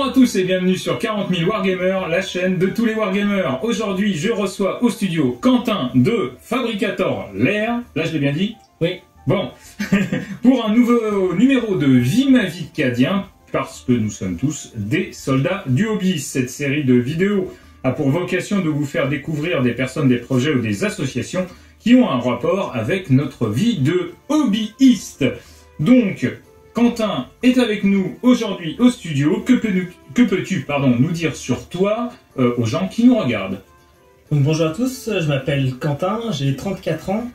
à tous et bienvenue sur 40 000 Wargamers, la chaîne de tous les Wargamers. Aujourd'hui, je reçois au studio Quentin de Fabricator Lair. Là, je l'ai bien dit? Oui. Bon, pour un nouveau numéro de Vie ma vie de Cadien, parce que nous sommes tous des soldats du hobby. Cette série de vidéos a pour vocation de vous faire découvrir des personnes, des projets ou des associations qui ont un rapport avec notre vie de hobbyiste. Donc, Quentin est avec nous aujourd'hui au studio. Que peux-tu nous dire sur toi aux gens qui nous regardent? Donc, bonjour à tous, je m'appelle Quentin, j'ai 34 ans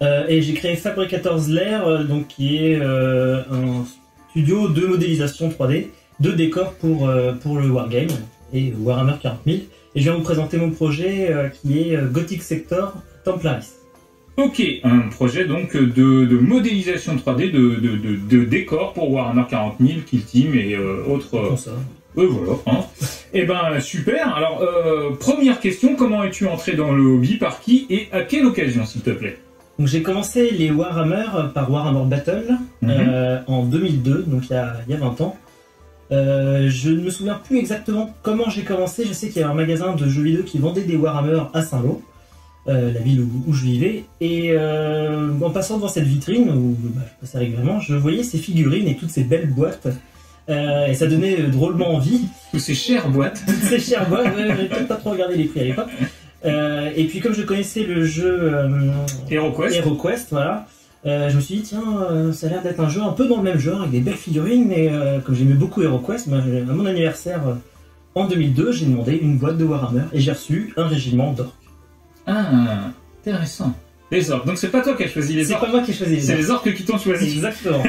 et j'ai créé Fabricator's Lair, donc qui est un studio de modélisation 3D, de décors pour le Wargame et Warhammer 40 000. Et je viens vous présenter mon projet qui est Gothic Sector Templaris. Ok, un projet donc de modélisation 3D de décors pour Warhammer 40 000, Kill Team et autres... voilà, hein. Eh ben super. Alors, première question, comment es-tu entré dans le hobby, par qui et à quelle occasion, s'il te plaît? Donc j'ai commencé les Warhammer par Warhammer Battle en 2002, donc il y a 20 ans. Je ne me souviens plus exactement comment j'ai commencé. Je sais qu'il y avait un magasin de jeux vidéo qui vendait des Warhammer à Saint-Lô, la ville où je vivais. Et en passant devant cette vitrine, où je passais régulièrement, je voyais ces figurines et toutes ces belles boîtes. Et ça donnait drôlement envie. Toutes ces chères boîtes. Toutes ces chères boîtes, j'avais peut-être pas trop regardé les prix à l'époque. Et puis comme je connaissais le jeu HeroQuest, voilà, je me suis dit tiens, ça a l'air d'être un jeu un peu dans le même genre avec des belles figurines. Et comme j'aimais beaucoup HeroQuest, à mon anniversaire en 2002, j'ai demandé une boîte de Warhammer et j'ai reçu un régiment d'orques. Ah, intéressant. Les orques. Donc c'est pas toi qui as choisi les orques. C'est pas moi qui ai choisi les orques. C'est les orques qui t'ont choisi. Exactement.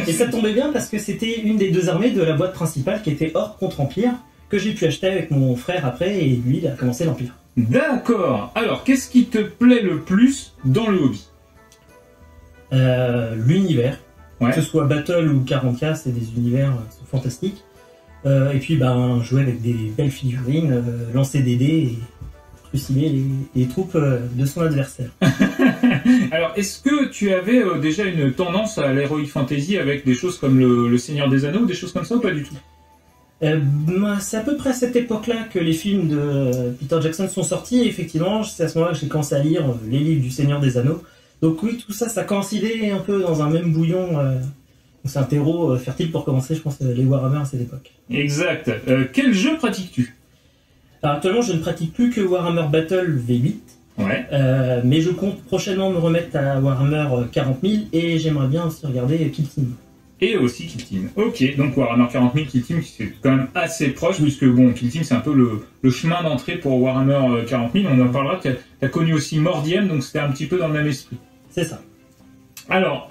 Et ça tombait bien parce que c'était une des deux armées de la boîte principale qui était orque contre empire, que j'ai pu acheter avec mon frère après, et lui il a commencé l'empire. D'accord. Alors qu'est-ce qui te plaît le plus dans le hobby? L'univers. Ouais. Que ce soit Battle ou 40K, c'est des univers qui sont fantastiques. Et puis jouer avec des belles figurines, lancer des dés et trucider les troupes de son adversaire. Alors, est-ce que tu avais déjà une tendance à l'Heroic Fantasy avec des choses comme le Seigneur des Anneaux, des choses comme ça, ou pas du tout? C'est à peu près à cette époque-là que les films de Peter Jackson sont sortis, et effectivement, c'est à ce moment-là que j'ai commencé à lire les livres du Seigneur des Anneaux. Donc oui, tout ça, ça coïncidait un peu dans un même bouillon. C'est un terreau fertile pour commencer, je pense, les Warhammer à cette époque. Exact. Quel jeu pratiques-tu? Alors, actuellement, je ne pratique plus que Warhammer Battle V8. Ouais. Mais je compte prochainement me remettre à Warhammer 40 000 et j'aimerais bien aussi regarder Kill Team. Et aussi Kill Team. Ok, donc Warhammer 40 000, Kill Team, c'est quand même assez proche, puisque bon, Kill Team c'est un peu le chemin d'entrée pour Warhammer 40 000. On en parlera, tu as connu aussi Mordium, donc c'était un petit peu dans le même esprit. C'est ça. Alors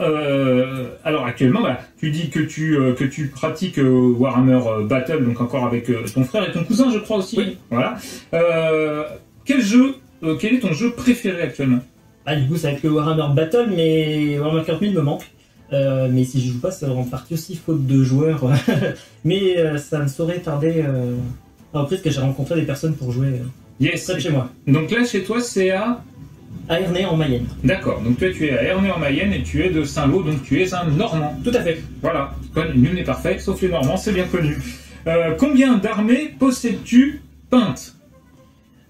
actuellement, tu dis que tu pratiques Warhammer Battle, donc encore avec ton frère et ton cousin, je crois aussi. Oui. Voilà. Quel est ton jeu préféré actuellement? Du coup, ça va être le Warhammer Battle, mais Warhammer 40 000 me manque. Mais si je joue pas, ça va en partie aussi faute de joueurs. Mais ça ne saurait tarder à reprise que j'ai rencontré des personnes pour jouer près de chez moi. Donc là, chez toi, c'est à Ernée en Mayenne. D'accord, donc toi tu es à Ernée en Mayenne et tu es de Saint-Lô, donc tu es un Normand. Tout à fait. Voilà, nul n'est parfait, sauf les Normands, c'est bien connu. Combien d'armées possèdes-tu peintes?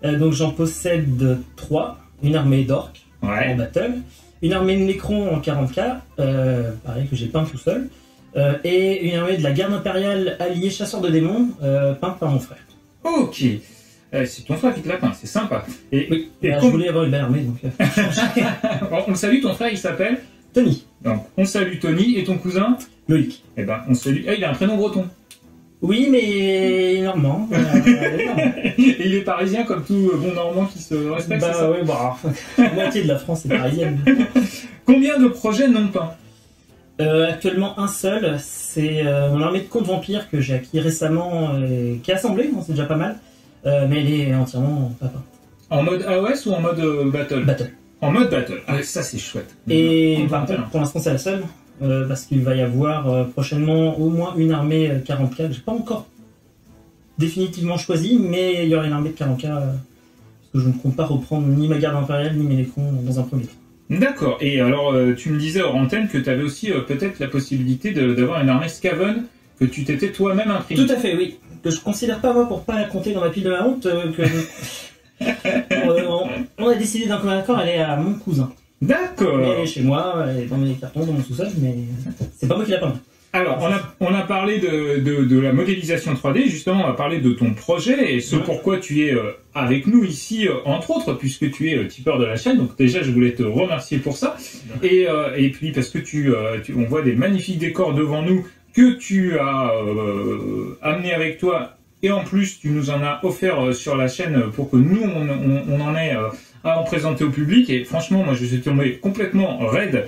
Donc j'en possède 3. Une armée d'orques en battle, une armée de Necrons en 40K, pareil que j'ai peint tout seul, et une armée de la garde impériale alliée chasseurs de démons, peinte par mon frère. Ok. C'est ton frère qui te l'a peint, c'est sympa. Oui, je voulais avoir une belle armée, donc... On le salue, ton frère, il s'appelle Tony. Donc, on salue Tony, et ton cousin Loïc. Eh ben, on salue... il a un prénom breton. Oui, mais il est normand. Et il est parisien, comme tout bon normand qui se respecte, c'est ça? Oui, la moitié de la France est parisienne. Combien de projets non peints? Actuellement, un seul, c'est mon armée de compte vampire que j'ai acquis récemment, qui est assemblée, c'est déjà pas mal. Mais elle est entièrement pas peinte. En mode AOS ou en mode Battle? Battle. En mode Battle. Ah, ça c'est chouette. Et par contre, pour l'instant c'est la seule, parce qu'il va y avoir prochainement au moins une armée 40K que j'ai pas encore définitivement choisie, mais il y aura une armée de 40K, parce que je ne compte pas reprendre ni ma garde impériale ni mes Necrons dans un premier temps. D'accord. Et alors, tu me disais hors antenne que tu avais aussi peut-être la possibilité d'avoir une armée Skaven que tu t'étais toi-même imprimée. Tout à fait, oui. que je considère pas moi pour pas la compter dans ma pile de ma honte, on a décidé d'un commun accord, elle est à mon cousin. D'accord. Elle est chez moi, elle est dans mes cartons, dans mon sous-sol, mais c'est pas moi qui l'a peint. Alors, on a parlé de la modélisation 3D, justement, on va parler de ton projet et ce pourquoi tu es avec nous ici, entre autres, puisque tu es tipeur de la chaîne. Donc déjà, je voulais te remercier pour ça. Et puis, parce que on voit des magnifiques décors devant nous que tu as amené avec toi. Et en plus, tu nous en as offert sur la chaîne pour que nous, on en ait à en présenter au public. Et franchement, moi, je suis tombé complètement raide.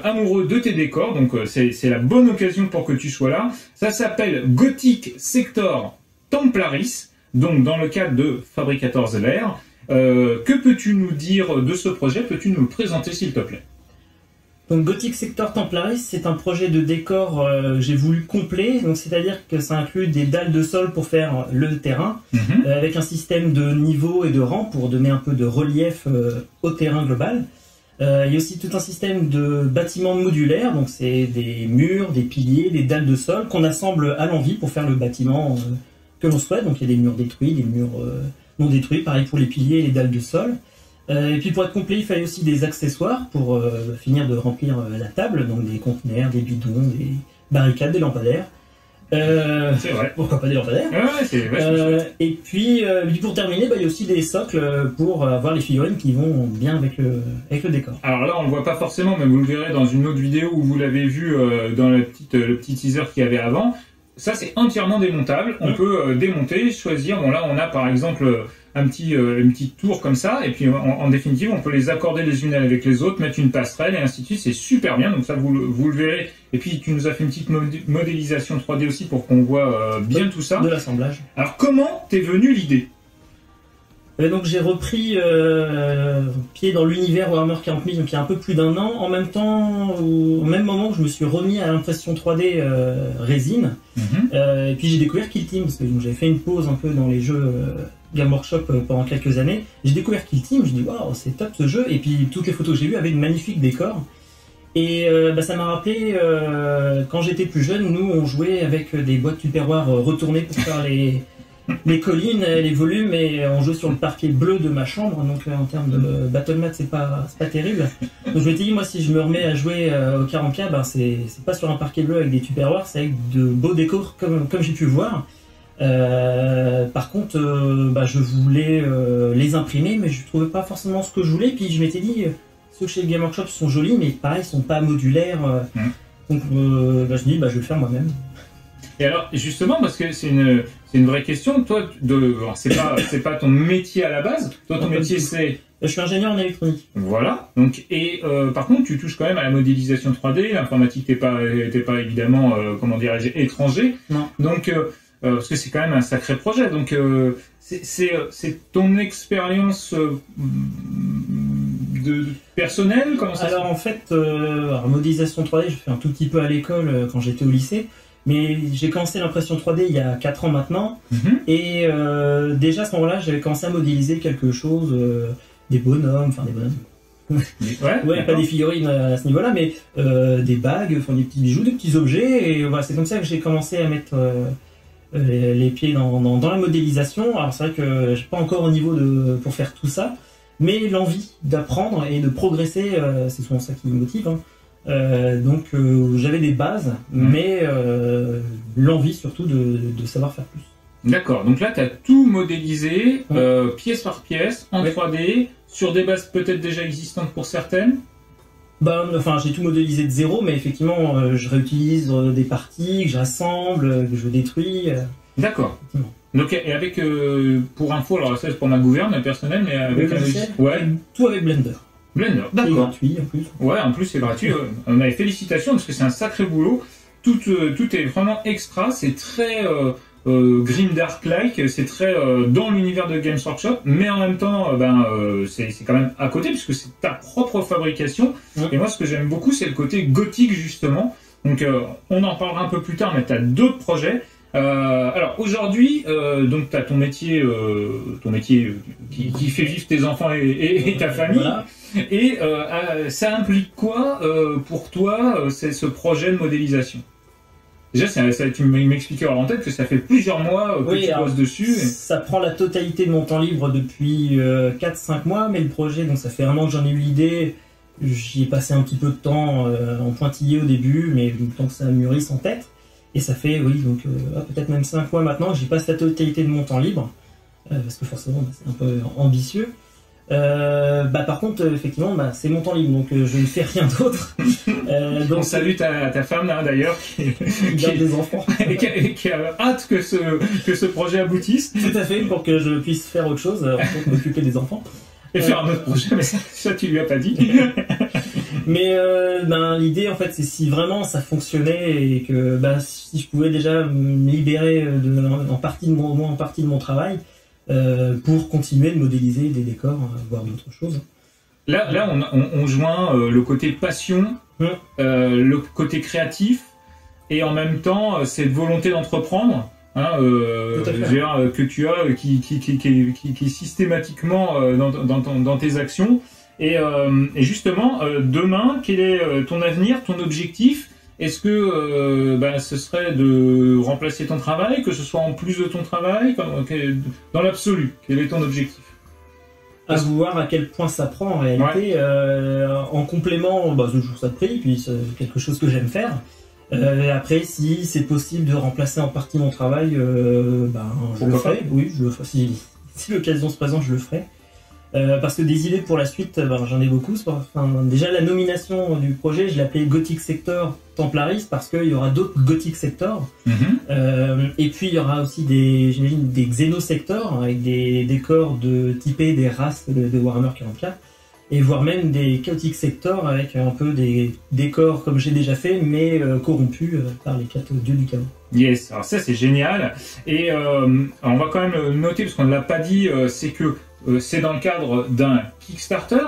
Amoureux de tes décors, donc c'est la bonne occasion pour que tu sois là. Ça s'appelle Gothic Sector Templaris, donc dans le cadre de Fabricators Lair. Que peux-tu nous dire de ce projet? Peux-tu nous le présenter s'il te plaît? Donc Gothic Sector Templaris, c'est un projet de décor j'ai voulu complet, donc c'est-à-dire que ça inclut des dalles de sol pour faire le terrain, avec un système de niveaux et de rangs pour donner un peu de relief au terrain global. Il y a aussi tout un système de bâtiments modulaires, donc c'est des murs, des piliers, des dalles de sol qu'on assemble à l'envie pour faire le bâtiment que l'on souhaite. Donc il y a des murs détruits, des murs non détruits, pareil pour les piliers et les dalles de sol. Et puis pour être complet, il fallait aussi des accessoires pour finir de remplir la table, donc des conteneurs, des bidons, des barricades, des lampadaires. C'est vrai. Pourquoi pas des lampadaires? Ouais, c'est vachement et puis pour terminer, il y a aussi des socles pour avoir les figurines qui vont bien avec le décor. Alors là, on le voit pas forcément, mais vous le verrez dans une autre vidéo où vous l'avez vu dans le petit teaser qu'il y avait avant. Ça, c'est entièrement démontable. On peut démonter, choisir. Bon, là, on a par exemple une petite tour comme ça, et puis en définitive, on peut les accorder les unes avec les autres, mettre une passerelle et ainsi de suite. C'est super bien. Donc ça, vous le verrez. Et puis, tu nous as fait une petite modélisation 3D aussi pour qu'on voit bien tout ça. De l'assemblage. Alors, comment t'es venue l'idée? Donc j'ai repris pied dans l'univers Warhammer 40 000, donc il y a un peu plus d'1 an, en même temps, au même moment que je me suis remis à l'impression 3D résine, et puis j'ai découvert Kill Team, parce que j'avais fait une pause un peu dans les jeux Game Workshop pendant quelques années, j'ai découvert Kill Team, je dis waouh c'est top ce jeu, et puis toutes les photos que j'ai vues avaient de magnifiques décors, et ça m'a rappelé quand j'étais plus jeune, nous on jouait avec des boîtes Tupperware retournées pour faire les collines, les volumes, et on jouait sur le parquet bleu de ma chambre, donc en termes de battle mat c'est pas terrible. Donc je me suis dit, moi si je me remets à jouer au 40K, ben, c'est pas sur un parquet bleu avec des Tupperware, c'est avec de beaux décors comme j'ai pu voir. Par contre, je voulais les imprimer, mais je trouvais pas forcément ce que je voulais, puis je m'étais dit, ceux chez Game Workshop sont jolis, mais pareil, ils sont pas modulaires, donc je me dis, je vais le faire moi-même. Et alors, justement, parce que c'est une vraie question, toi, c'est pas ton métier à la base, toi ton métier c'est... Je suis ingénieur en électronique. Voilà, donc, et par contre, tu touches quand même à la modélisation 3D, l'informatique t'es pas évidemment, comment dirais-je, étranger. Non. Donc, parce que c'est quand même un sacré projet, donc c'est ton expérience personnelle, comment ça Alors en fait, modélisation 3D, j'ai fait un tout petit peu à l'école quand j'étais au lycée. Mais j'ai commencé l'impression 3D il y a 4 ans maintenant, et déjà à ce moment-là, j'avais commencé à modéliser quelque chose, des bonhommes, enfin des bonhommes, ouais, pas des figurines à ce niveau-là, mais des bagues, enfin des petits bijoux, des petits objets, et voilà, c'est comme ça que j'ai commencé à mettre les pieds dans la modélisation. Alors c'est vrai que je suis pas encore au niveau pour faire tout ça, mais l'envie d'apprendre et de progresser, c'est souvent ça qui me motive, hein. Donc j'avais des bases, mais l'envie surtout de savoir faire plus. D'accord, donc là tu as tout modélisé, pièce par pièce, en 3D, sur des bases peut-être déjà existantes pour certaines. Enfin j'ai tout modélisé de zéro, mais effectivement je réutilise des parties, que j'assemble, que je détruis. D'accord. Donc, et avec, pour info, alors ça c'est pour ma gouverne personnelle, mais avec un logiciel. Ouais. Tout avec Blender. Blender, d'accord. C'est gratuit en plus. Ouais, en plus c'est gratuit. On a félicitations parce que c'est un sacré boulot. Tout est vraiment extra. C'est très grimdark-like. C'est très dans l'univers de Games Workshop, mais en même temps, c'est quand même à côté puisque c'est ta propre fabrication. Et moi, ce que j'aime beaucoup, c'est le côté gothique justement. Donc, on en parlera un peu plus tard, mais tu as d'autres projets. Alors aujourd'hui, donc tu as ton métier qui fait vivre tes enfants et ta famille. Voilà. Et ça implique quoi pour toi, c'est ce projet de modélisation? Déjà, tu m'expliquais en tête que ça fait plusieurs mois que tu bosses dessus. Ça prend la totalité de mon temps libre depuis 4-5 mois, mais le projet, donc ça fait un an que j'en ai eu l'idée. J'y ai passé un petit peu de temps en pointillé au début, mais le temps que ça mûrisse en tête. Et ça fait, oui, donc peut-être même 5 mois maintenant que j'y passe la totalité de mon temps libre. Parce que forcément, c'est un peu ambitieux. Par contre, effectivement, c'est mon temps libre, donc je ne fais rien d'autre. On salue ta femme, là, d'ailleurs, qui garde des enfants. et qui a hâte que ce projet aboutisse. Tout à fait, pour que je puisse faire autre chose, pour m'occuper des enfants. Et faire un autre projet, mais ça tu lui as pas dit. Mais l'idée, en fait, c'est si vraiment ça fonctionnait et que si je pouvais déjà me libérer en partie de mon travail, pour continuer de modéliser des décors, voire d'autres choses. Là on joint le côté passion, le côté créatif, et en même temps cette volonté d'entreprendre, que tu as, qui est systématiquement dans tes actions. Et justement, demain, quel est ton avenir, ton objectif? Est-ce que ce serait de remplacer ton travail, que ce soit en plus de ton travail, dans l'absolu, quel est ton objectif? À voir à quel point ça prend en réalité. Ouais. En complément, toujours ça de prix, puis c'est quelque chose que j'aime faire. Après, si c'est possible de remplacer en partie mon travail, je le ferai. Oui, je le ferai. Si l'occasion se présente, je le ferai. Parce que des idées pour la suite, j'en ai beaucoup. Déjà, la nomination du projet, je l'ai appelé Gothic Sector Templaris parce qu'il y aura d'autres Gothic Sectors. Et puis, il y aura aussi j'imagine, des Xenosectors avec des décors typés des races de Warhammer 40K. Et voire même des Chaotic Sectors avec un peu des décors comme j'ai déjà fait, mais corrompus par les 4 dieux du chaos. Yes, alors ça c'est génial. Et on va quand même noter, parce qu'on ne l'a pas dit, c'est que c'est dans le cadre d'un Kickstarter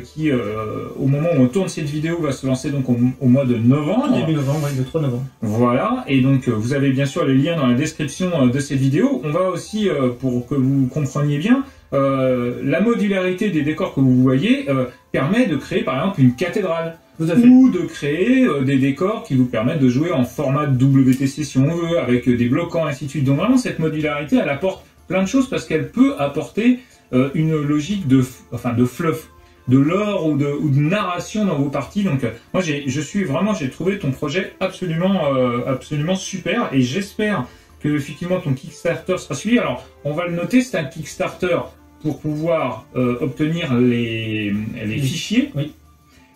qui, au moment où on tourne cette vidéo, va se lancer donc au mois de novembre. Début novembre, oui, le 3 novembre. Voilà, et donc vous avez bien sûr les liens dans la description de cette vidéo. On va aussi, pour que vous compreniez bien, la modularité des décors que vous voyez permet de créer par exemple une cathédrale. Ou de créer des décors qui vous permettent de jouer en format WTC si on veut, avec des bloquants, ainsi de suite. Donc vraiment cette modularité, elle apporte plein de choses parce qu'elle peut apporter une logique de fluff, de lore ou de narration dans vos parties. Donc moi j'ai trouvé ton projet absolument super, et j'espère que effectivement ton Kickstarter sera suivi. Alors on va le noter, c'est un Kickstarter pour pouvoir obtenir les fichiers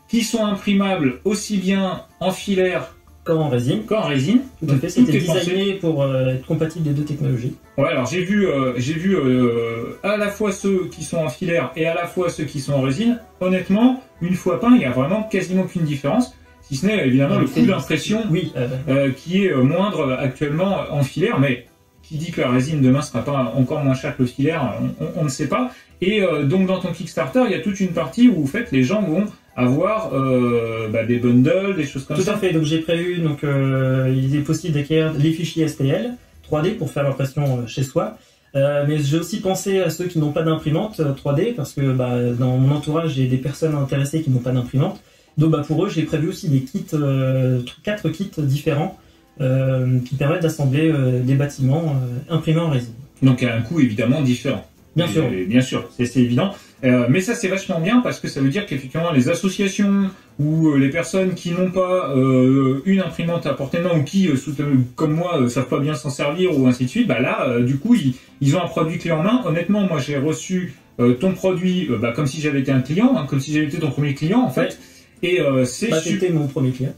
qui sont imprimables aussi bien en filaire qu'en résine. Tout à fait, c'était designé pour être compatible des deux technologies. Ouais, alors j'ai vu à la fois ceux qui sont en filaire et à la fois ceux qui sont en résine. Honnêtement, une fois peint, il n'y a vraiment quasiment aucune différence, si ce n'est évidemment le coût d'impression qui est moindre actuellement en filaire, mais qui dit que la résine demain sera pas encore moins chère que le filaire, on ne sait pas. Et donc dans ton Kickstarter, il y a toute une partie où en fait les gens vont avoir des bundles, des choses comme ça. Tout à fait, donc j'ai prévu, il est possible d'acquérir les fichiers STL 3D pour faire l'impression chez soi. Mais j'ai aussi pensé à ceux qui n'ont pas d'imprimante 3D, parce que dans mon entourage, j'ai des personnes intéressées qui n'ont pas d'imprimante. Donc pour eux, j'ai prévu aussi des kits, 4 kits différents qui permettent d'assembler des bâtiments imprimés en résine. Donc à un coût évidemment différent. Bien sûr. Bien sûr, c'est évident. Mais ça, c'est vachement bien parce que ça veut dire qu'effectivement, les associations ou les personnes qui n'ont pas une imprimante à portée de main ou qui, comme moi, savent pas bien s'en servir ou ainsi de suite, du coup, ils ont un produit clé en main. Honnêtement, moi, j'ai reçu ton produit comme si j'avais été un client, comme si j'avais été ton premier client, en fait. Et c'était mon premier client.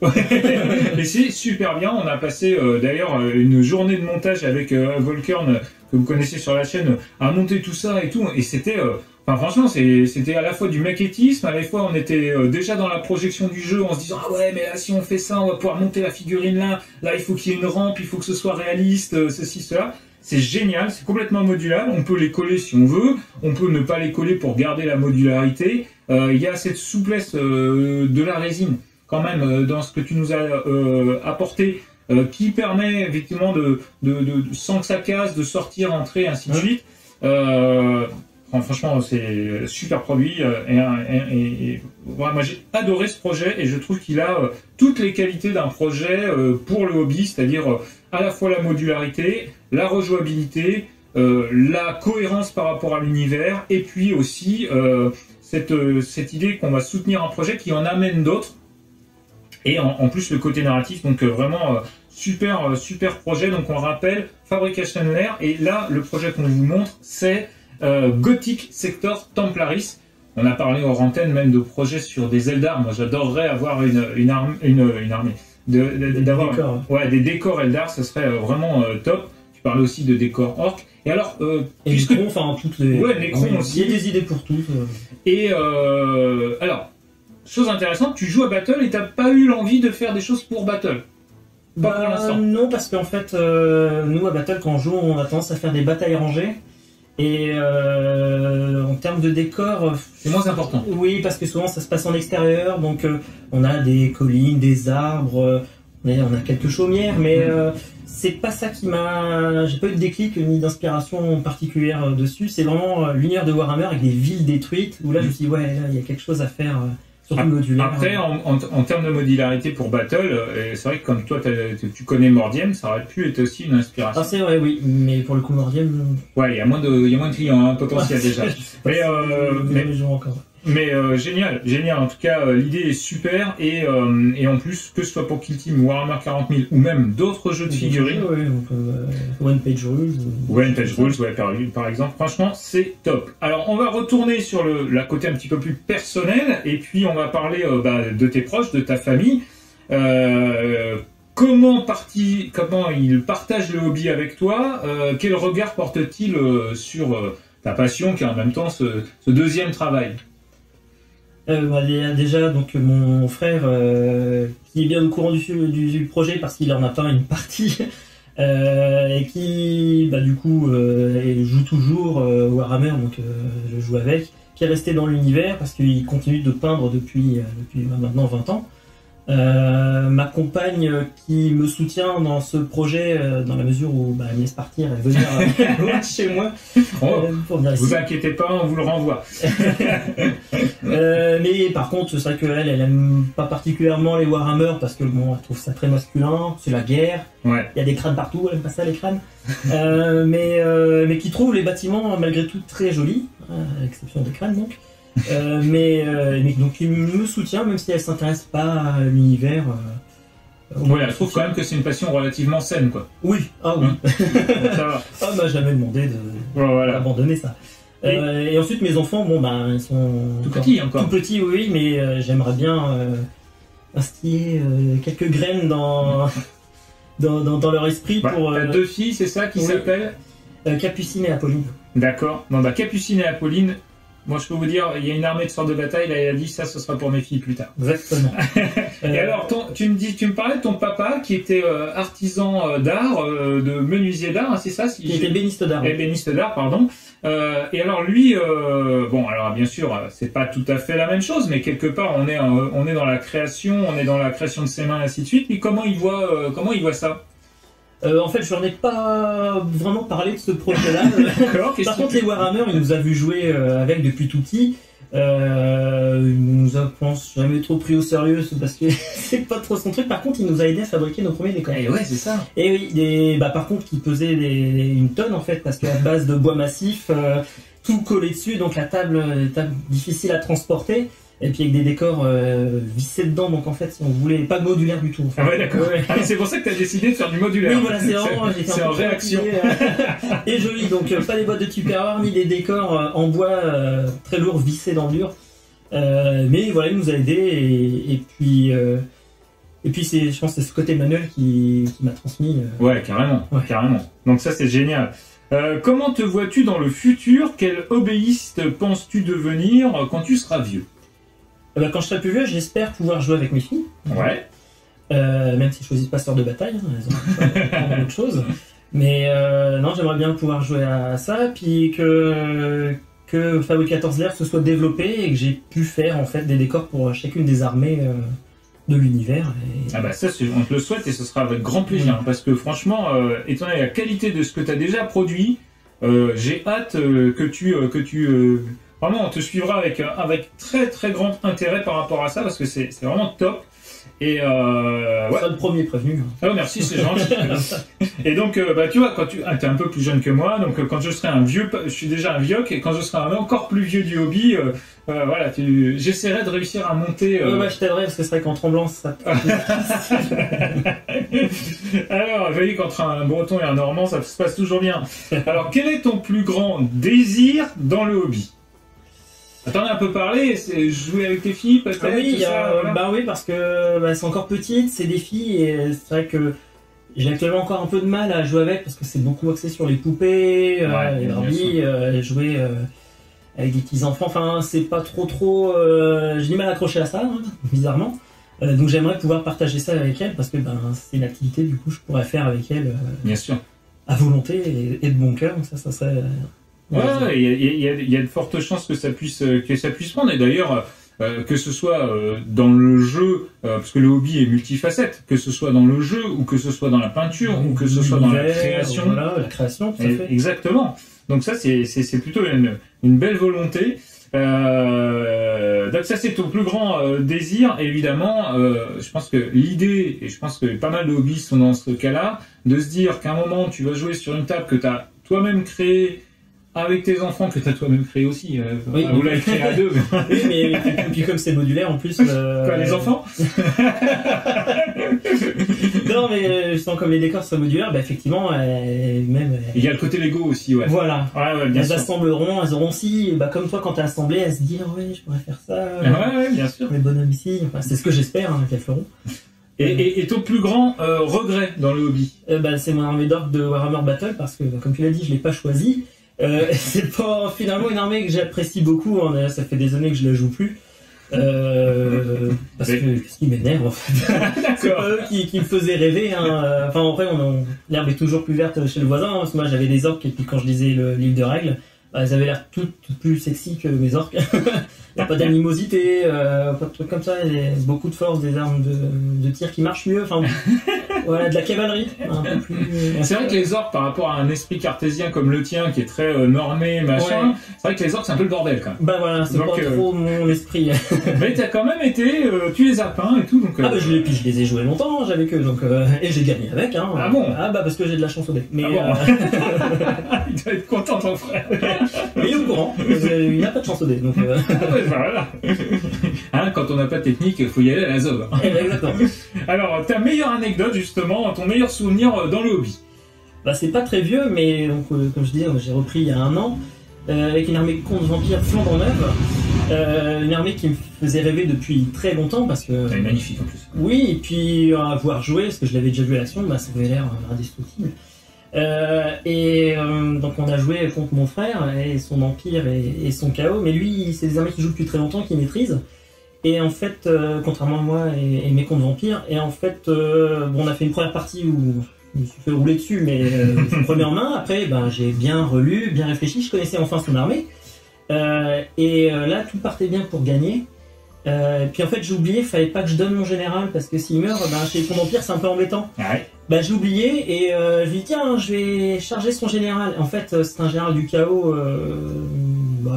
Et c'est super bien. On a passé d'ailleurs une journée de montage avec Volkern, que vous connaissez sur la chaîne, à monter tout ça et tout. Et c'était... franchement, c'était à la fois du maquettisme, à la fois on était déjà dans la projection du jeu en se disant « Ah ouais, mais là, si on fait ça, on va pouvoir monter la figurine là. Là, il faut qu'il y ait une rampe, il faut que ce soit réaliste, ceci, cela. » C'est génial, c'est complètement modulable. On peut les coller si on veut. On peut ne pas les coller pour garder la modularité. Il y a cette souplesse de la résine, quand même, dans ce que tu nous as apporté, qui permet effectivement sans que ça casse, de sortir, entrer, ainsi de suite. franchement, c'est super produit. Ouais, moi, j'ai adoré ce projet et je trouve qu'il a toutes les qualités d'un projet pour le hobby, c'est-à-dire à la fois la modularité, la rejouabilité, la cohérence par rapport à l'univers, et puis aussi cette idée qu'on va soutenir un projet qui en amène d'autres. Et en plus le côté narratif, donc vraiment super projet. Donc on rappelle Fabrication Lair, et là le projet qu'on vous montre c'est Gothic Sector Templaris. On a parlé hors antenne même de projets sur des Eldar. Moi j'adorerais avoir une armée, d'avoir des décors Eldar, ça serait vraiment top. Tu parlais aussi de décors orc. Et alors, puisque Necron, enfin toutes les Necron aussi. Il y a des idées pour tout. Et alors. Chose intéressante, tu joues à Battle et t'as pas eu l'envie de faire des choses pour Battle? Pas pour l'instant. Non, parce qu'en fait, nous à Battle, quand on joue, on a tendance à faire des batailles rangées. Et en termes de décor, c'est moins important. Oui, parce que souvent ça se passe en extérieur, donc on a des collines, des arbres, on a quelques chaumières, mais c'est pas ça qui m'a... J'ai pas eu de déclic ni d'inspiration particulière dessus. C'est vraiment l'univers de Warhammer avec des villes détruites, où là je me suis dit, ouais, là il y a quelque chose à faire. Après, en termes de modularité pour Battle, c'est vrai que comme toi tu connais Mordiem, ça aurait pu être aussi une inspiration. Ah c'est vrai, oui, mais pour le coup Mordiem... Ouais, il y a moins de clients potentiels déjà. Mais génial. En tout cas, l'idée est super, et en plus, que ce soit pour Kill Team, Warhammer 40 000 ou même d'autres jeux de figurines. One Page Rules. One Page Rules, par exemple. Franchement, c'est top. Alors, on va retourner sur la côté un petit peu plus personnel, et puis on va parler de tes proches, de ta famille. Comment ils partagent le hobby avec toi? Quel regard porte-t-il sur ta passion, qui est en même temps ce deuxième travail? Déjà, donc mon frère qui est bien au courant du projet parce qu'il en a peint une partie et qui du coup joue toujours Warhammer, donc je joue avec, qui est resté dans l'univers parce qu'il continue de peindre depuis maintenant 20 ans. Ma compagne qui me soutient dans ce projet dans la mesure où elle me laisse partir et venir loin de chez moi pour venir ici. Vous inquiétez pas, on vous le renvoie. Mais par contre c'est vrai qu'elle aime pas particulièrement les Warhammer parce que bon, elle trouve ça très masculin, c'est la guerre, il y a des crânes partout, elle aime pas ça les crânes, mais qui trouve les bâtiments malgré tout très jolis, à l'exception des crânes donc. Mais donc il me soutient même si elle s'intéresse pas à l'univers. Elle trouve quand même que c'est une passion relativement saine, quoi. Oui, oui. Ça va. Elle m'a jamais demandé d'abandonner ça. Et ensuite mes enfants, ils sont tout petits encore. Tout petits, oui, mais j'aimerais bien instiller quelques graines dans leur esprit pour. T'as deux filles, c'est ça qui s'appellent Capucine et Apolline. D'accord. Capucine et Apolline. Moi, je peux vous dire, il y a une armée de sorts de bataille, là, il a dit ça, ce sera pour mes filles plus tard. Exactement. Et alors, tu me parlais de ton papa qui était artisan d'art, de menuisier d'art, c'est ça? Qui était béniste d'art. Béniste d'art, pardon. Et alors lui, alors bien sûr, c'est pas tout à fait la même chose, mais quelque part, on est dans la création, de ses mains, et ainsi de suite. Mais comment il voit ça? En fait, je n'en ai pas vraiment parlé de ce projet-là. Par contre, les Warhammer, il nous a vu jouer avec depuis tout petit. Il nous a, je pense, jamais trop pris au sérieux parce que c'est pas trop son truc. Par contre, il nous a aidé à fabriquer nos premiers décors. Et ouais, c'est ça. Et oui, par contre, qui pesait une tonne en fait, parce qu'à base de bois massif, tout collé dessus, donc la table difficile à transporter. Et puis avec des décors vissés dedans, donc en fait, si on voulait pas modulaire du tout. En fait. Ah ouais, d'accord. Ouais. C'est pour ça que tu as décidé de faire du modulaire. Oui, voilà, c'est vraiment. C'est en réaction. Et joli, donc pas des boîtes de Tupperware ni des décors en bois très lourds vissés dans le dur. Mais voilà, il nous a aidés et puis je pense que c'est ce côté manuel qui m'a transmis. Ouais, carrément. Donc ça, c'est génial. Comment te vois-tu dans le futur? Quel hobbyiste penses-tu devenir quand tu seras vieux? Quand je serai plus vieux, j'espère pouvoir jouer avec mes filles. Ouais. Même si je choisis pas sœur de bataille, elles ont autre chose. Mais non, j'aimerais bien pouvoir jouer à ça, puis que Fabricator's Lair se soit développé et que j'ai pu faire en fait des décors pour chacune des armées de l'univers. Ah bah ça, on te le souhaite et ce sera avec grand plaisir, parce que franchement, étant donné la qualité de ce que tu as déjà produit, J'ai hâte vraiment, on te suivra avec très très grand intérêt par rapport à ça parce que c'est vraiment top. Et ouais. C'est le premier prévenu. Ah, merci, c'est gentil. Et donc, tu vois, quand t'es un peu plus jeune que moi, donc quand je serai un vieux, je suis déjà un vieux, et quand je serai encore plus vieux du hobby, voilà, j'essaierai de réussir à monter. Je t'aiderai parce que c'est vrai qu'en tremblant, ça. Alors, vous voyez qu'entre un Breton et un Normand, ça se passe toujours bien. Alors, quel est ton plus grand désir dans le hobby? T'en as un peu parlé, c'est jouer avec tes filles peut-être? Oui, voilà. Oui, parce que elles sont encore petites, c'est des filles, et c'est vrai que j'ai actuellement encore un peu de mal à jouer avec, parce que c'est beaucoup axé sur les poupées, les Barbie, jouer avec des petits-enfants, enfin c'est pas trop... j'ai du mal à accrocher à ça, hein, bizarrement. Donc j'aimerais pouvoir partager ça avec elles, parce que c'est une activité du coup je pourrais faire avec elles bien sûr. À volonté et de bon cœur, donc ça serait... Ouais, il y a de fortes chances que ça puisse prendre. Et d'ailleurs, que ce soit dans le jeu, parce que le hobby est multifacette, que ce soit dans le jeu, ou que ce soit dans la peinture, ou que ce soit dans la création. Voilà, la création, tout à fait. Exactement. Donc ça, c'est plutôt une belle volonté. Donc ça, c'est ton plus grand désir. Et évidemment, je pense que l'idée, et je pense que pas mal de hobbyistes sont dans ce cas-là, de se dire qu'à un moment, tu vas jouer sur une table que tu as toi-même créée, avec tes enfants que tu as toi-même créé aussi. Oui, vous l'avez créé à deux. Oui, mais puis comme c'est modulaire en plus. Quoi, les enfants? Non, mais justement, comme les décors sont modulaires, effectivement, même. Il y a le côté Lego aussi, ouais. Voilà. Ouais, bien elles sûr. assembleront, elles auront aussi, comme toi quand t'as assemblé, elles se disent, ouais, je pourrais faire ça. Ouais, bien sûr. Les bonhommes ici, c'est ce que j'espère qu'elles feront. Et ton plus grand regret dans le hobby? C'est mon armée d'orques de Warhammer Battle, parce que, comme tu l'as dit, je l'ai pas choisi. C'est pas finalement une armée que j'apprécie beaucoup, hein, ça fait des années que je la joue plus. Parce qu'ils m'énervent en fait. C'est pas eux qui me faisaient rêver. Hein. Enfin, après, l'herbe est toujours plus verte chez le voisin. Hein, parce que moi j'avais des orques et puis quand je lisais le livre de règles, elles avaient l'air toutes plus sexy que mes orques. Il n'y a pas d'animosité, pas de trucs comme ça. Il y a beaucoup de force, des armes de tir qui marchent mieux. Enfin, voilà, de la cavalerie. Un peu plus. C'est vrai que les orques, par rapport à un esprit cartésien comme le tien, qui est très normé, machin, c'est vrai que les orques c'est un peu le bordel quand même. Voilà, c'est pas trop mon esprit. Mais t'as quand même été, tu les as peints et tout, donc. Puis je les ai joués longtemps avec eux, donc et j'ai gagné avec. Hein. Ah bon? Parce que j'ai de la chance au dé. Mais il doit être content ton frère. Mais il est au courant. Il n'a pas de chance au dé, donc. Voilà. Hein, quand on n'a pas de technique, il faut y aller à la zob. Exactement. Alors, ta meilleure anecdote, justement, ton meilleur souvenir dans le hobby? C'est pas très vieux, mais donc, comme je disais, j'ai repris il y a 1 an, avec une armée de contes vampires flambant neuve. Une armée qui me faisait rêver depuis très longtemps, parce que... Elle est magnifique en plus. Oui, et puis à voir jouer, parce que je l'avais déjà vu à l'action, ça avait l'air indestructible. Donc on a joué contre mon frère et son empire et son chaos, mais lui c'est des armées qui jouent depuis très longtemps, qu'il maîtrise, et en fait contrairement à moi et mes contes vampires, et en fait on a fait une première partie où je me suis fait rouler dessus, mais je prenais en main. Après j'ai bien relu, bien réfléchi, je connaissais enfin son armée, là tout partait bien pour gagner. Puis en fait j'ai oublié, fallait pas que je donne mon général, parce que s'il meurt, chez les contes vampires c'est un peu embêtant. Ouais. J'ai oublié, et je lui dis tiens, je vais charger son général. En fait c'est un général du chaos,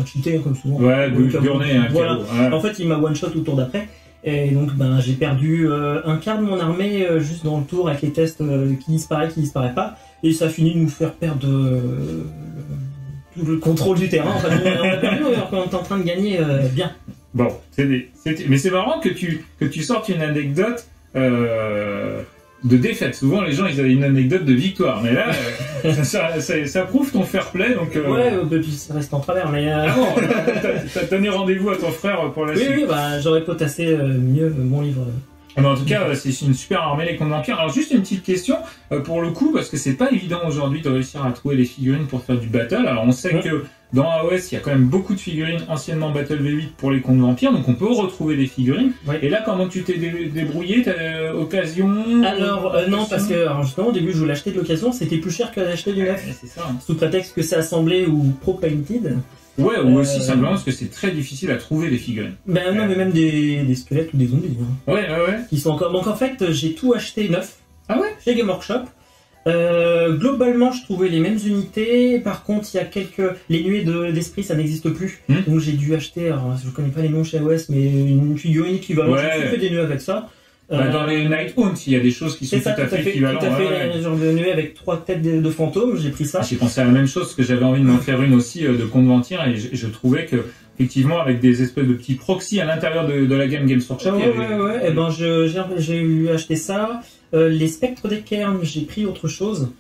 cheaté comme souvent. Ouais, burné, voilà. Ouais. En fait il m'a one shot au tour d'après, et donc j'ai perdu un quart de mon armée juste dans le tour avec les tests qui disparaît pas, et ça a fini de nous faire perdre tout le contrôle du terrain. Enfin, on a perdu alors qu'on est en train de gagner bien. Bon, mais c'est marrant que tu sortes une anecdote de défaite. Souvent, les gens, ils avaient une anecdote de victoire, mais là, ça prouve ton fair play, donc... puis ça reste en travers, mais... Ah bon, t'as donné rendez-vous à ton frère pour la suite. Oui, j'aurais potassé mieux mon livre. Mais en tout cas, c'est une super armée, les contes vampires. Alors, juste une petite question, pour le coup, parce que c'est pas évident aujourd'hui de réussir à trouver les figurines pour faire du battle. Alors, on sait que dans AOS, il y a quand même beaucoup de figurines anciennement Battle V8 pour les contes vampires, donc on peut retrouver des figurines. Ouais. Et là, comment tu t'es débrouillé? T'as occasion? Alors, non, parce que justement, au début, je voulais acheter de l'occasion, c'était plus cher que d'acheter du neuf. C'est ça. Hein. Sous prétexte que c'est assemblé ou pro-painted. Ouais, ou aussi simplement parce que c'est très difficile à trouver des figurines. Non, mais même des squelettes ou des zombies. Hein. Ouais. Qui sont encore... Donc en fait, j'ai tout acheté neuf. Ah ouais? Chez Game Workshop. Globalement, je trouvais les mêmes unités. Par contre, il y a les nuées d'esprit, ça n'existe plus. Donc j'ai dû acheter, alors, je connais pas les noms chez AOS, mais une figurine équivalente. J'ai fait des nuées avec ça. Dans les Night Hunt, il y a des choses qui sont tout à fait équivalentes. Tout à fait, un genre de nuée avec 3 têtes de fantômes, j'ai pris ça. J'ai pensé à la même chose, parce que j'avais envie de m'en faire une aussi de Conventir, et je trouvais que, effectivement, avec des espèces de petits proxys à l'intérieur de la gamme Games Workshop. Ouais. Et ben, j'ai eu acheté ça. Les spectres des cairns, j'ai pris autre chose.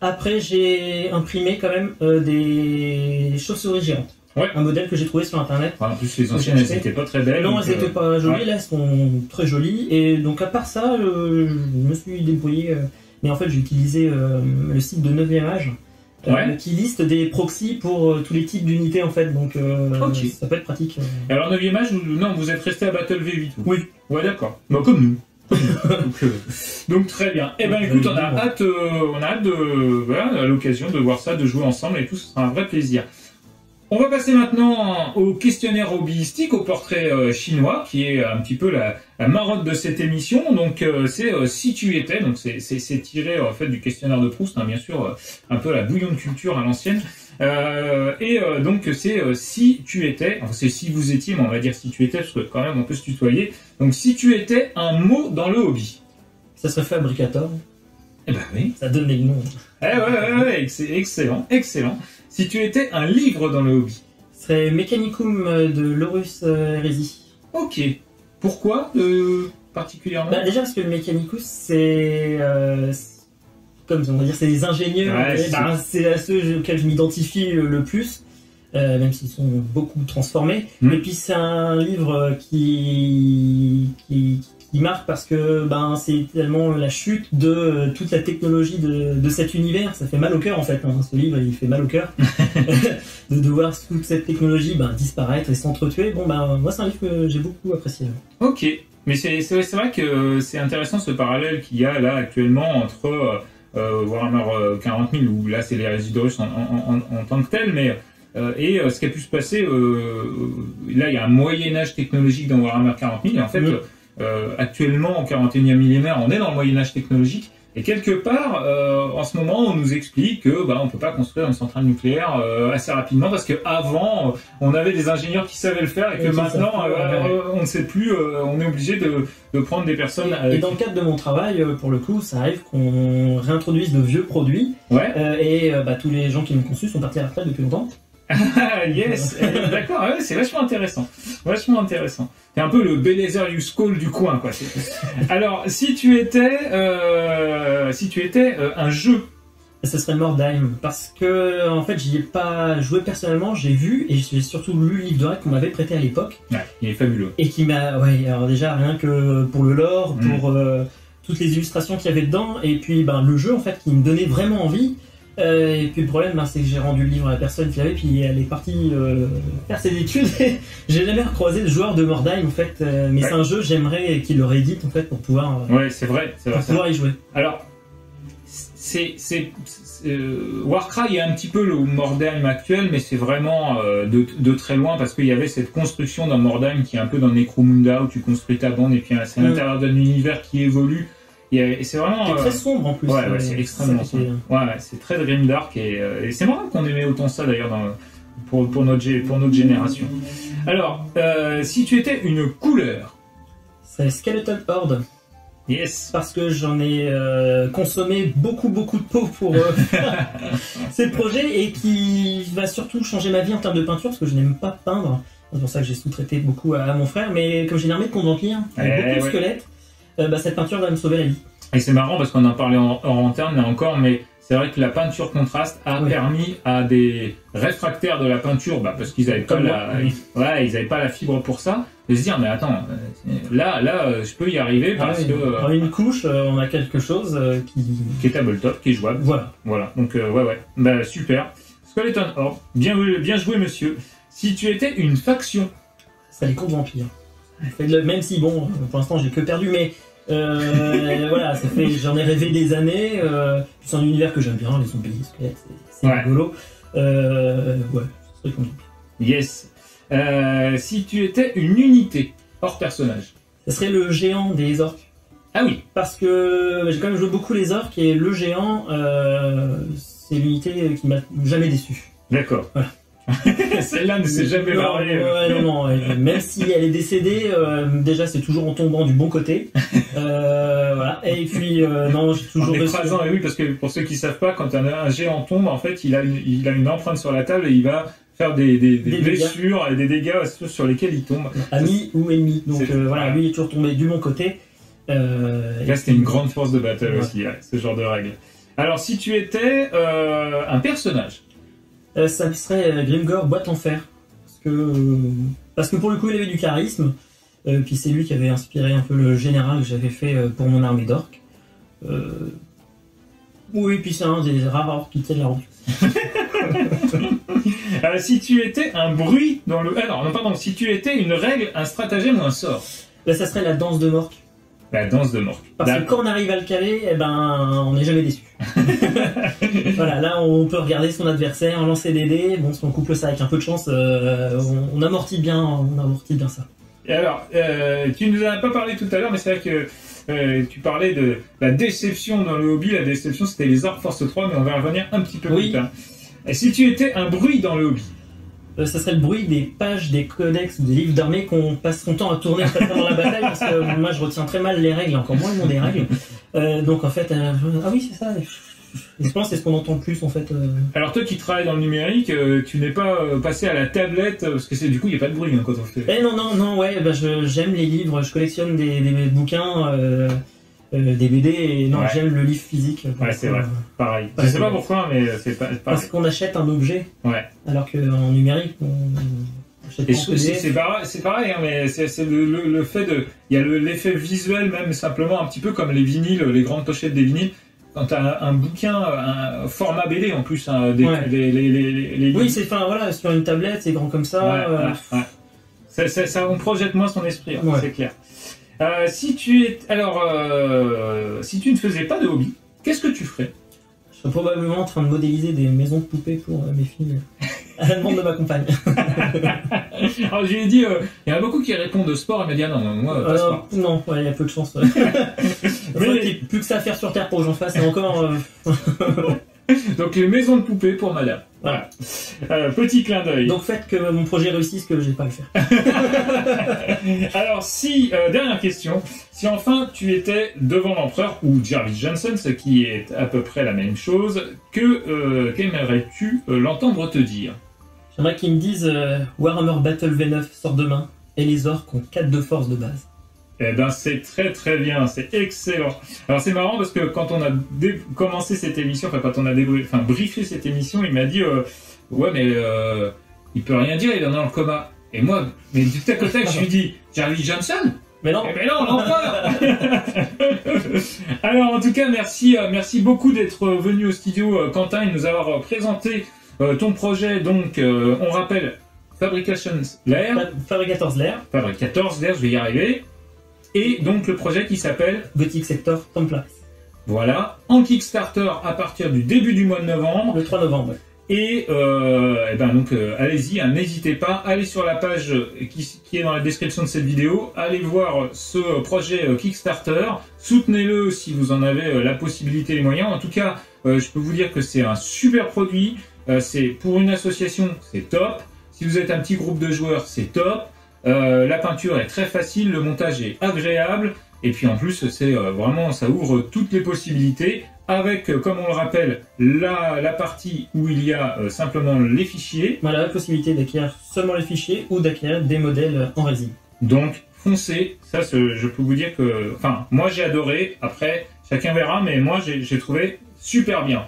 Après, j'ai imprimé quand même des chauves-souris géantes. Ouais. Un modèle que j'ai trouvé sur internet. En plus, les anciennes, elles n'étaient pas très belles. Non, elles n'étaient pas jolies, là, elles sont très jolies. Et donc, à part ça, je me suis débrouillé. Mais en fait, j'ai utilisé le site de 9e âge. Qui liste des proxys pour tous les types d'unités en fait, donc ça peut être pratique. Alors 9e âge, non, vous êtes resté à Battle V8 vous. Oui. Ouais, d'accord. Bah, comme nous. donc très bien. Eh ben écoute, on a hâte à l'occasion de voir ça, de jouer ensemble et tout, ce sera un vrai plaisir. On va passer maintenant au questionnaire hobbyistique, au portrait chinois, qui est un petit peu la marotte de cette émission. Donc c'est si tu étais, donc c'est tiré en fait du questionnaire de Proust, hein, bien sûr, un peu la bouillon de culture à l'ancienne. Donc c'est si tu étais, enfin c'est si vous étiez, mais on va dire si tu étais, parce que quand même on peut se tutoyer. Donc si tu étais un mot dans le hobby. Ça serait fabricator. Eh ben oui. Ça donne les noms. Ouais, excellent. Si tu étais un livre dans le hobby. Ce serait Mechanicum de Laurus Hérésie. Ok. Pourquoi particulièrement? Déjà parce que le Mechanicus, c'est comme on va dire, c'est des ingénieurs. C'est à ceux auxquels je m'identifie le plus, même s'ils sont beaucoup transformés. Et puis c'est un livre qui marque parce que c'est tellement la chute de toute la technologie de cet univers. Ça fait mal au cœur en fait, hein. Ce livre il fait mal au cœur de voir toute cette technologie disparaître et s'entretuer. Moi c'est un livre que j'ai beaucoup apprécié. Ok, mais c'est vrai que c'est intéressant ce parallèle qu'il y a là actuellement entre Warhammer 40 000, où là c'est les résidus russes en tant que tel, mais et ce qui a pu se passer, là il y a un Moyen-Âge technologique dans Warhammer 40 000, et en fait actuellement, au 41e millénaire, on est dans le Moyen-Âge technologique, et quelque part, en ce moment, on nous explique que on peut pas construire une centrale nucléaire assez rapidement, parce qu'avant, on avait des ingénieurs qui savaient le faire, et que maintenant, on ne sait plus, on est obligé de prendre des personnes... Et dans le cadre de mon travail, pour le coup, ça arrive qu'on réintroduise de vieux produits, et tous les gens qui l'ont conçu sont partis à la retraite depuis longtemps. Yes, d'accord, c'est vachement intéressant. C'est un peu le Belezer Yuskol du coin, quoi. Alors, si tu étais un jeu, ce serait Mordheim, parce que en fait, j'y ai pas joué personnellement, j'ai vu et j'ai surtout lu le livre de règles qu'on m'avait prêté à l'époque. Ouais, il est fabuleux. Et qui m'a, alors déjà rien que pour le lore, pour toutes les illustrations qu'il y avait dedans, et puis le jeu en fait qui me donnait vraiment envie. Et puis le problème, c'est que j'ai rendu le livre à la personne qui l'avait, puis elle est partie faire ses études. J'ai jamais recroisé le joueur de Mordheim en fait, mais c'est un jeu, j'aimerais qu'il le réédite en fait pour pouvoir. C'est vrai. Pouvoir y jouer. Alors, Warcry est un petit peu le Mordheim actuel, mais c'est vraiment de très loin, parce qu'il y avait cette construction dans Mordheim qui est un peu dans Necromunda, où tu construis ta bande et puis c'est à l'intérieur d'un univers qui évolue. Et c'est vraiment... C'est très sombre en plus. C'est extrêmement sombre. C'est très grimdark, et c'est marrant qu'on aimait autant ça d'ailleurs pour notre génération. Alors, si tu étais une couleur... C'est Skeleton Horde. Yes. Parce que j'en ai consommé beaucoup de peau pour ce projet, et qui va surtout changer ma vie en termes de peinture, parce que je n'aime pas peindre. C'est pour ça que j'ai sous-traité beaucoup à mon frère, mais comme j'ai une armée de Convampire, avec beaucoup de squelettes, cette peinture va me sauver la vie. Et c'est marrant parce qu'on en parlait en interne encore, mais c'est vrai que la peinture contraste a permis à des réfractaires de la peinture, parce qu'ils n'avaient pas ils n'avaient pas la fibre pour ça, de se dire mais attends, là je peux y arriver parce que en une couche, on a quelque chose qui est tabletop, qui est jouable. Voilà. Donc super. Skeleton Horde, bien joué monsieur. Si tu étais une faction, ça les Convampires. Même si pour l'instant j'ai que perdu, mais j'en ai rêvé des années. C'est un univers que j'aime bien, les zombies, les squelettes, c'est rigolo. C'est très cool. Yes. Si tu étais une unité hors personnage, ce serait le géant des orques. Ah oui. Parce que j'ai quand même joué beaucoup les orques et le géant, c'est l'unité qui m'a jamais déçu. D'accord. Voilà. Celle-là ne s'est jamais barrée. Non, même si elle est décédée, déjà c'est toujours en tombant du bon côté. Voilà. Et puis, non, j'ai toujours... En écrasant, et oui, parce que pour ceux qui savent pas, quand un géant tombe, en fait, il a une empreinte sur la table et il va faire des blessures et des dégâts sur lesquels il tombe. Ami ou ennemi. Donc voilà, lui il est toujours tombé du bon côté. Là, c'était une grande force de battle aussi, ce genre de règle. Alors, si tu étais un personnage, ça serait Grimgor, boîte en fer. Parce que pour le coup, il avait du charisme. Puis c'est lui qui avait inspiré un peu le général que j'avais fait pour mon armée d'orques. Oui, puis c'est un des rares orques qui tient la route. Si tu étais un bruit dans le... Alors, non, pardon, si tu étais une règle, un stratagème ou un sort, Là, ça serait la danse de Mork. la danse de Mork. Parce que quand on arrive à le caler, eh ben, on n'est jamais déçu. Voilà, là, on peut regarder son adversaire, lancer des dés. Bon, si on couple ça avec un peu de chance, on amortit bien ça. Et alors, tu nous en as pas parlé tout à l'heure, mais c'est vrai que tu parlais de la déception dans le hobby. La déception, c'était les Orcs Force 3, mais on va revenir un petit peu plus tard. Et si tu étais un bruit dans le hobby, ça serait le bruit des pages, des codex ou des livres d'armée qu'on passe son temps à tourner pendant la bataille, parce que moi je retiens très mal les règles, encore moins le nom des règles. Donc en fait, ah oui c'est ça, je pense que c'est ce qu'on entend le plus en fait. Alors toi qui travailles dans le numérique, tu n'es pas passé à la tablette, parce que du coup il n'y a pas de bruit quand on fait... Non, ouais, bah, j'aime les livres, je collectionne des bouquins, des BD, et non, j'aime le livre physique. Ouais, c'est vrai, pareil. Je sais pas pourquoi, mais c'est pas pareil. Parce qu'on achète un objet, alors qu'en numérique, on achète pas un PDF. C'est pareil, hein, mais c'est le fait de... Il y a l'effet visuel même, simplement, un petit peu comme les vinyles, les grandes pochettes des vinyles. Quand tu as un bouquin, un format BD en plus, hein, oui, c'est voilà, sur une tablette, c'est grand comme ça. Ça on projette moins son esprit, hein, c'est clair. Si tu ne faisais pas de hobby, qu'est-ce que tu ferais? Je serais probablement en train de modéliser des maisons de poupées pour mes filles, à la demande de ma compagne. Alors je lui ai dit, il y en a beaucoup qui répondent de sport, elle m'a dit ah non, moi pas sport. Non, il y a peu de chance. Il n'y a plus que ça à faire sur Terre pour que j'en fasse, et encore... Donc les maisons de poupées pour madame. Voilà. Petit clin d'œil. Donc faites que mon projet réussisse, que j'ai pas à le faire. Alors dernière question, si enfin tu étais devant l'empereur ou Jarvis Johnson, ce qui est à peu près la même chose, qu'aimerais-tu l'entendre te dire? J'aimerais qu'ils me disent Warhammer Battle V9 sort demain et les orques ont 4 de force de base. Eh ben c'est très très bien, c'est excellent. Alors c'est marrant parce que quand on a commencé cette émission, enfin quand on a briefé cette émission, il m'a dit ouais mais il peut rien dire, il en est dans le coma. Et moi, mais du tac au tac, je lui dis Jarvis Johnson. Mais non, l'empereur. Alors en tout cas merci beaucoup d'être venu au studio Quentin et de nous avoir présenté ton projet. Donc on rappelle Fabricator's Lair, je vais y arriver. Et donc le projet qui s'appelle Gothic Sector Templaris. Voilà, en Kickstarter à partir du début du mois de novembre. Le 3 novembre. Et allez-y, hein, n'hésitez pas, allez sur la page qui est dans la description de cette vidéo, allez voir ce projet Kickstarter, soutenez-le si vous en avez la possibilité et les moyens. En tout cas, je peux vous dire que c'est un super produit, c'est pour une association, c'est top. Si vous êtes un petit groupe de joueurs, c'est top. La peinture est très facile, le montage est agréable, et puis en plus c'est vraiment, ça ouvre toutes les possibilités avec, comme on le rappelle, la partie où il y a simplement les fichiers. Voilà, la possibilité d'acquérir seulement les fichiers ou d'acquérir des modèles en résine. Donc foncez, ça je peux vous dire que, enfin moi j'ai adoré, après chacun verra, mais moi j'ai trouvé super bien.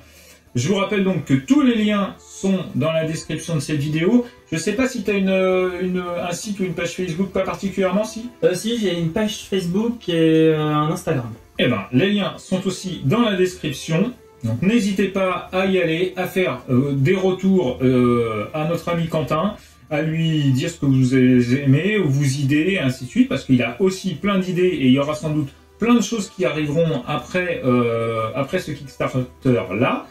Je vous rappelle donc que tous les liens sont dans la description de cette vidéo. Je sais pas si tu as un site ou une page Facebook, pas particulièrement, si Si, j'ai une page Facebook et un Instagram. Eh ben, les liens sont aussi dans la description. Donc n'hésitez pas à y aller, à faire des retours à notre ami Quentin, à lui dire ce que vous aimez, ou vos idées, et ainsi de suite, parce qu'il a aussi plein d'idées et il y aura sans doute plein de choses qui arriveront après ce Kickstarter-là.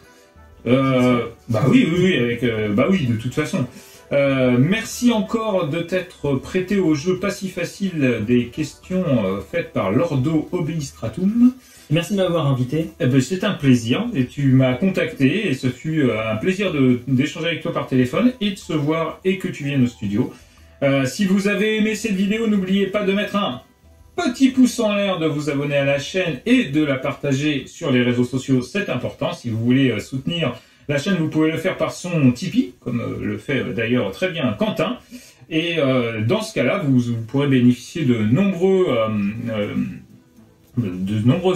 Bah oui, avec, bah oui, de toute façon. Merci encore de t'être prêté au jeu pas si facile des questions faites par Lordo Oblistratum. Merci de m'avoir invité. Eh ben, c'est un plaisir, et tu m'as contacté, et ce fut un plaisir d'échanger avec toi par téléphone, et de se voir, et que tu viennes au studio. Si vous avez aimé cette vidéo, n'oubliez pas de mettre un petit pouce en l'air, de vous abonner à la chaîne, et de la partager sur les réseaux sociaux, c'est important. Si vous voulez soutenir la chaîne, vous pouvez le faire par son Tipeee, comme le fait d'ailleurs très bien Quentin. Et dans ce cas-là, vous pourrez bénéficier de nombreux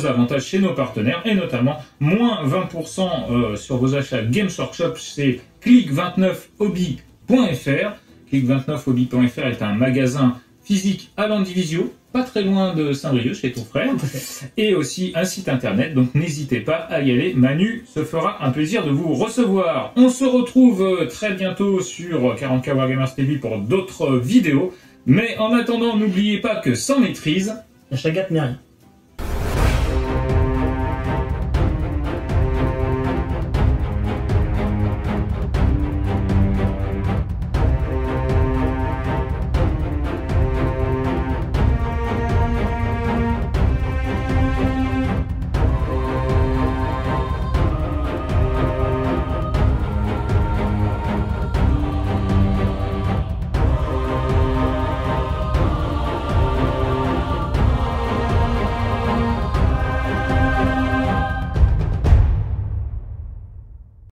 avantages chez nos partenaires, et notamment moins 20% sur vos achats Games Workshop, c'est click29hobby.fr. Click29hobby.fr est un magasin physique à Landivisiau, pas très loin de Saint-Brieuc, chez ton frère, et aussi un site internet, donc n'hésitez pas à y aller. Manu se fera un plaisir de vous recevoir. On se retrouve très bientôt sur 40K Wargamers TV pour d'autres vidéos, mais en attendant, n'oubliez pas que sans maîtrise, la chagate n'est rien.